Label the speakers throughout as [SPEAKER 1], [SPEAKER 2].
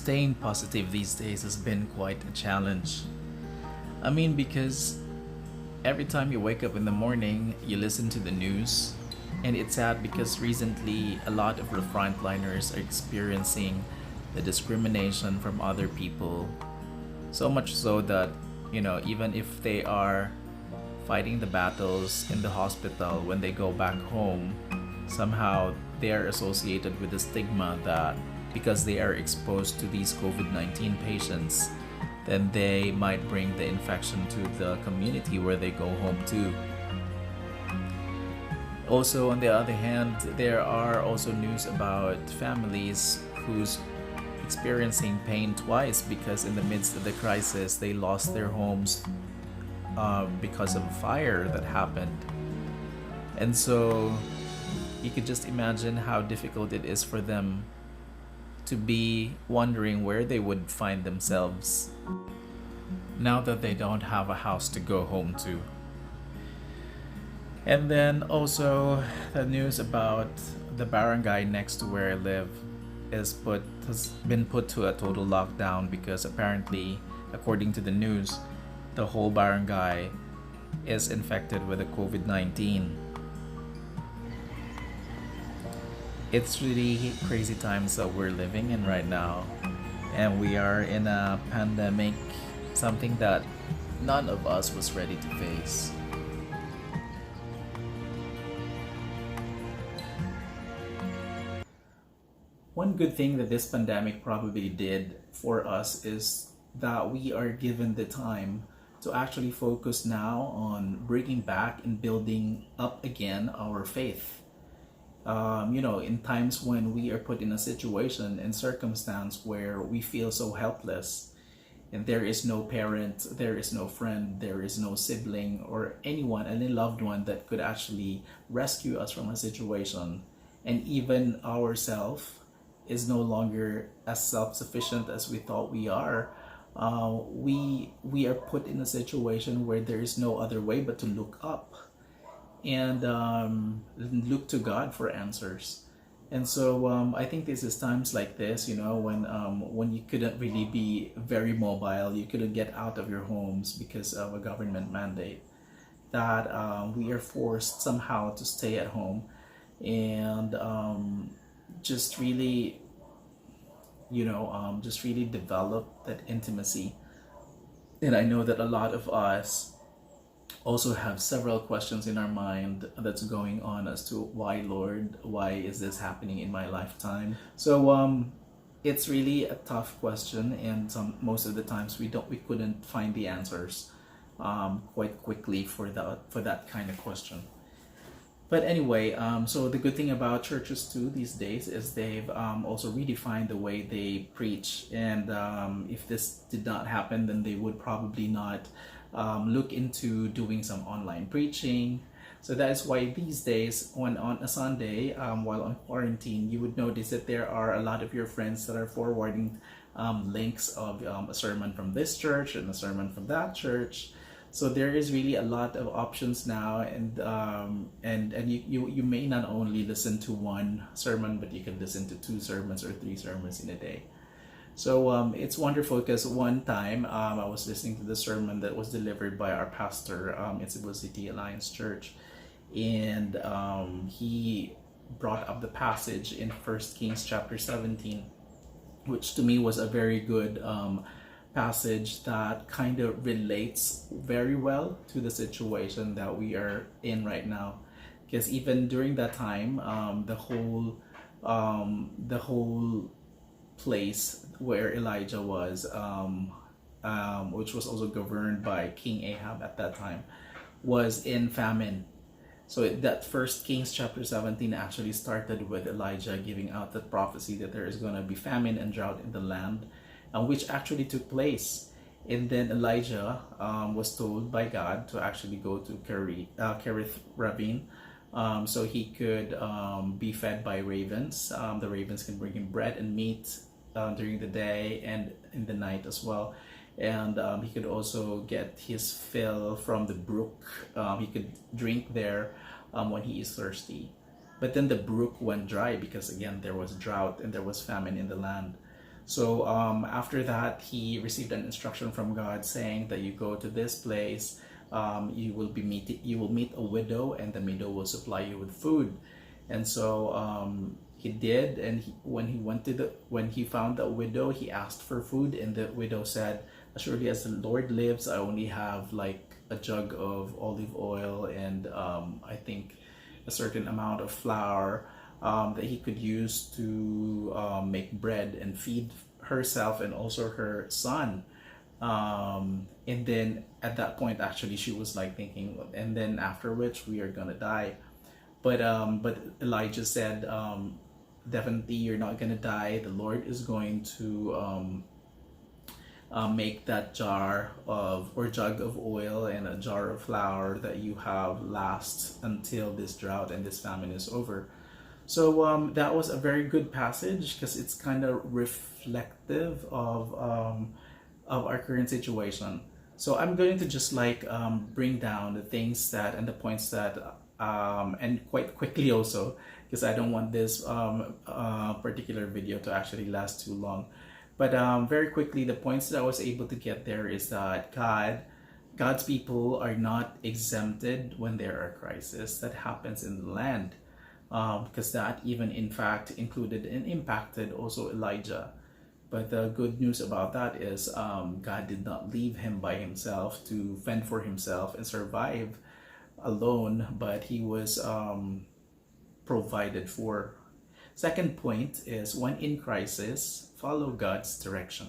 [SPEAKER 1] staying positive these days has been quite a challenge. I mean, because every time you wake up in the morning, you listen to the news, and it's sad because recently a lot of the frontliners are experiencing the discrimination from other people. So much so that, even if they are fighting the battles in the hospital, when they go back home, somehow they are associated with the stigma that because they are exposed to these COVID 19 patients, then they might bring the infection to the community where they go home to. Also, on the other hand, there are also news about families who's experiencing pain twice because in the midst of the crisis, they lost their homes because of a fire that happened. And so you could just imagine how difficult it is for them to be wondering where they would find themselves now that they don't have a house to go home to. And then also the news about the barangay next to where I live has been put to a total lockdown because apparently, according to the news, the whole barangay is infected with the COVID-19. It's really crazy times that we're living in right now, and we are in a pandemic, something that none of us was ready to face. One good thing that this pandemic probably did for us is that we are given the time to actually focus now on bringing back and building up again our faith. In times when we are put in a situation and circumstance where we feel so helpless, and there is no parent, there is no friend, there is no sibling or anyone, any loved one that could actually rescue us from a situation, and even ourselves is no longer as self-sufficient as we thought we are. We are put in a situation where there is no other way but to look up and look to God for answers. And so I think this is times like this, when you couldn't really be very mobile, you couldn't get out of your homes because of a government mandate, that we are forced somehow to stay at home and just really, just really develop that intimacy. And I know that a lot of us also have several questions in our mind that's going on as to why, Lord, why is this happening in my lifetime? So it's really a tough question, and most of the times we couldn't find the answers quite quickly for that kind of question. But anyway, so the good thing about churches too these days is they've also redefined the way they preach. And if this did not happen, then they would probably not look into doing some online preaching. So that is why these days, when on a Sunday, while on quarantine, you would notice that there are a lot of your friends that are forwarding links of a sermon from this church and a sermon from that church. So there is really a lot of options now, and you may not only listen to one sermon, but you can listen to 2 sermons or 3 sermons in a day. So it's wonderful because one time I was listening to the sermon that was delivered by our pastor in Cebu City Alliance Church, and he brought up the passage in 1 Kings chapter 17, which to me was a very good passage that kind of relates very well to the situation that we are in right now. Because even during that time, the whole place where Elijah was, which was also governed by King Ahab at that time, was in famine. So that 1 Kings chapter 17 actually started with Elijah giving out the prophecy that there is going to be famine and drought in the land, which actually took place. And then Elijah was told by God to actually go to Kerith Ravine, so he could be fed by ravens. The ravens can bring him bread and meat during the day and in the night as well. And he could also get his fill from the brook. He could drink there when he is thirsty. But then the brook went dry because again there was drought and there was famine in the land. So after that, he received an instruction from God saying that you go to this place, you will meet a widow, and the widow will supply you with food. And so he did, and when he found the widow, he asked for food, and the widow said, "As surely as the Lord lives, I only have like a jug of olive oil and I think a certain amount of flour that he could use to make bread and feed herself and also her son." And then at that point, actually, she was like thinking, and then after which we are gonna die. But Elijah said, definitely you're not gonna die. The Lord is going to make that jug of oil and a jar of flour that you have last until this drought and this famine is over. So that was a very good passage because it's kind of reflective of our current situation. So I'm going to just like bring down the things that and the points that and quite quickly also, because I don't want this particular video to actually last too long. But very quickly, the points that I was able to get there is that God's people are not exempted when there are crises that happens in the land, because that even in fact included and impacted also Elijah. But the good news about that is God did not leave him by himself to fend for himself and survive alone, but he was provided for. Second point is, when in crisis, follow God's direction.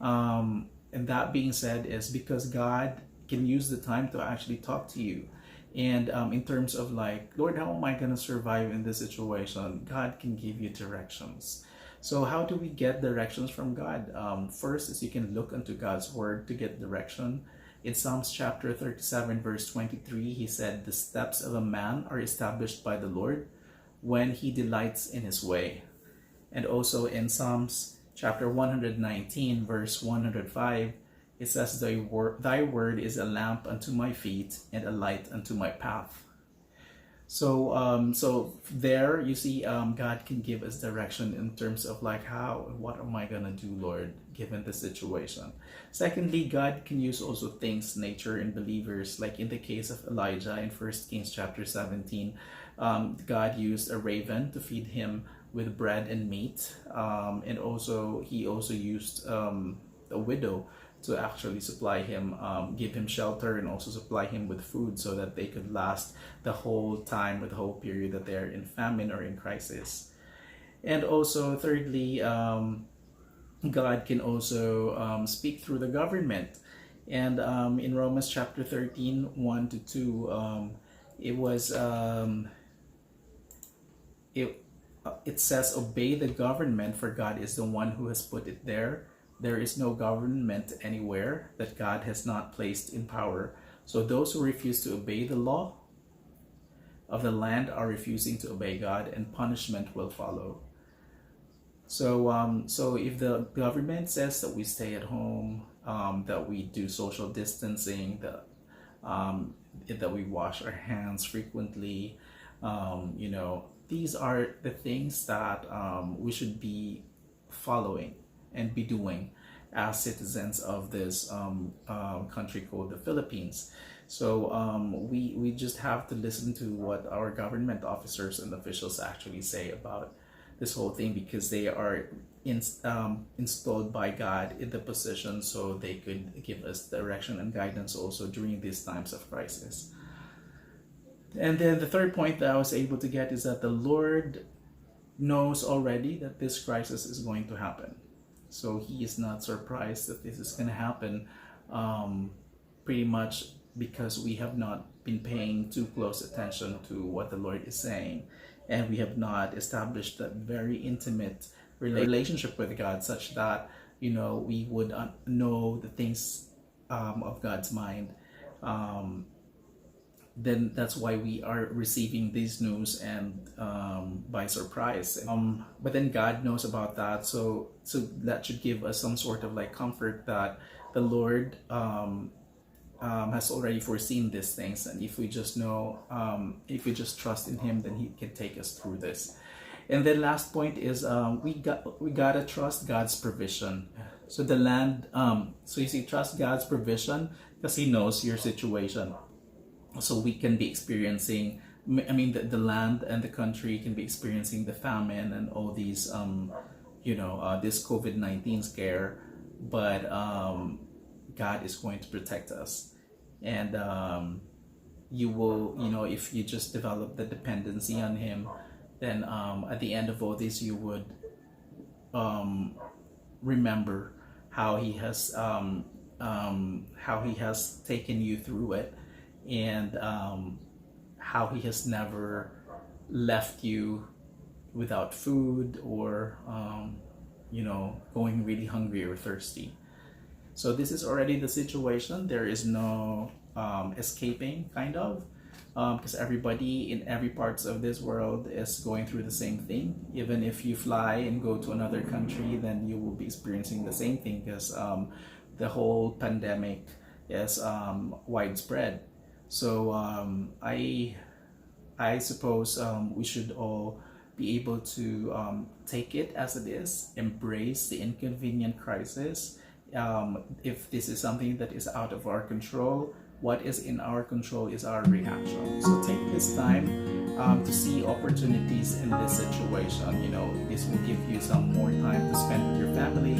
[SPEAKER 1] And that being said is because God can use the time to actually talk to you. And in terms of like, Lord, how am I going to survive in this situation? God can give you directions. So how do we get directions from God? First is you can look into God's word to get direction. In Psalms chapter 37 verse 23, he said, "The steps of a man are established by the Lord when he delights in his way." And also in Psalms chapter 119 verse 105, it says, thy word is a lamp unto my feet and a light unto my path. So there you see God can give us direction in terms of like what am I gonna do, Lord, given the situation. Secondly, God can use also things, nature, and believers, like in the case of Elijah in 1 Kings chapter 17. God used a raven to feed him with bread and meat, and he also used a widow to actually supply him, give him shelter, and also supply him with food so that they could last the whole time, or the whole period that they're in famine or in crisis. And also thirdly, God can also speak through the government. And in Romans chapter 13, 1 to 2, it says, "Obey the government, for God is the one who has put it there. There is no government anywhere that God has not placed in power. So those who refuse to obey the law of the land are refusing to obey God, and punishment will follow." So if the government says that we stay at home, that we do social distancing, that we wash our hands frequently, these are the things that we should be following and be doing as citizens of this country called the Philippines. So we just have to listen to what our government officers and officials actually say about this whole thing, because they are installed by God in the position so they could give us direction and guidance also during these times of crisis. And then the third point that I was able to get is that the Lord knows already that this crisis is going to happen. So he is not surprised that this is going to happen, pretty much because we have not been paying too close attention to what the Lord is saying. And we have not established that very intimate relationship with God, such that, we would know the things of God's mind. Then that's why we are receiving these news and by surprise. But then God knows about that, so that should give us some sort of like comfort that the Lord has already foreseen these things, and if we just know, if we just trust in Him, then He can take us through this. And then last point is we gotta trust God's provision. So the land, so you see, trust God's provision because He knows your situation. So we can be experiencing, I mean, the land and the country can be experiencing the famine and all these, this COVID-19 scare, but God is going to protect us. And you will, if you just develop the dependency on Him, then at the end of all this, you would remember how He has taken you through it, and how He has never left you without food or going really hungry or thirsty. So this is already the situation. There is no escaping, kind of, because everybody in every parts of this world is going through the same thing. Even if you fly and go to another country, then you will be experiencing the same thing, because the whole pandemic is widespread. So I suppose we should all be able to take it as it is, embrace the inconvenient crisis. If this is something that is out of our control, what is in our control is our reaction. So take this time to see opportunities in this situation. This will give you some more time to spend with your family.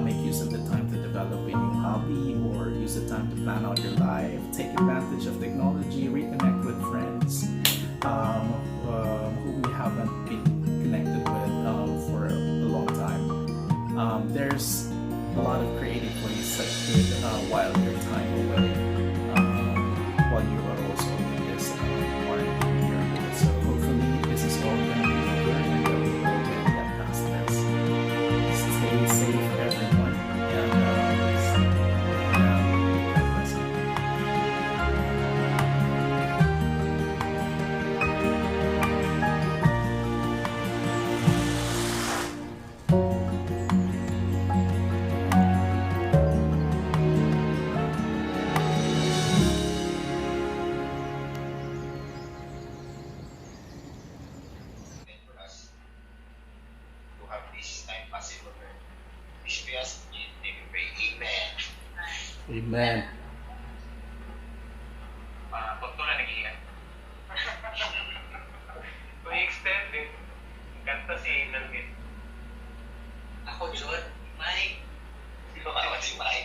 [SPEAKER 1] Make use of the time to develop a new hobby, or use the time to plan out your life. Take advantage of technology, reconnect with friends who we haven't been connected with for a long time. There's a lot of creative ways that could while your time away, while you are also in this quarantine period. So hopefully this is all going to be over, and that we will get past this. Stay safe, everyone, and Amen.
[SPEAKER 2] Huwag ko na nag-iingat. Kung i-extend eh, kanta si Nalvin.
[SPEAKER 3] Ako, John. Mike. Sino ka naman si Mike?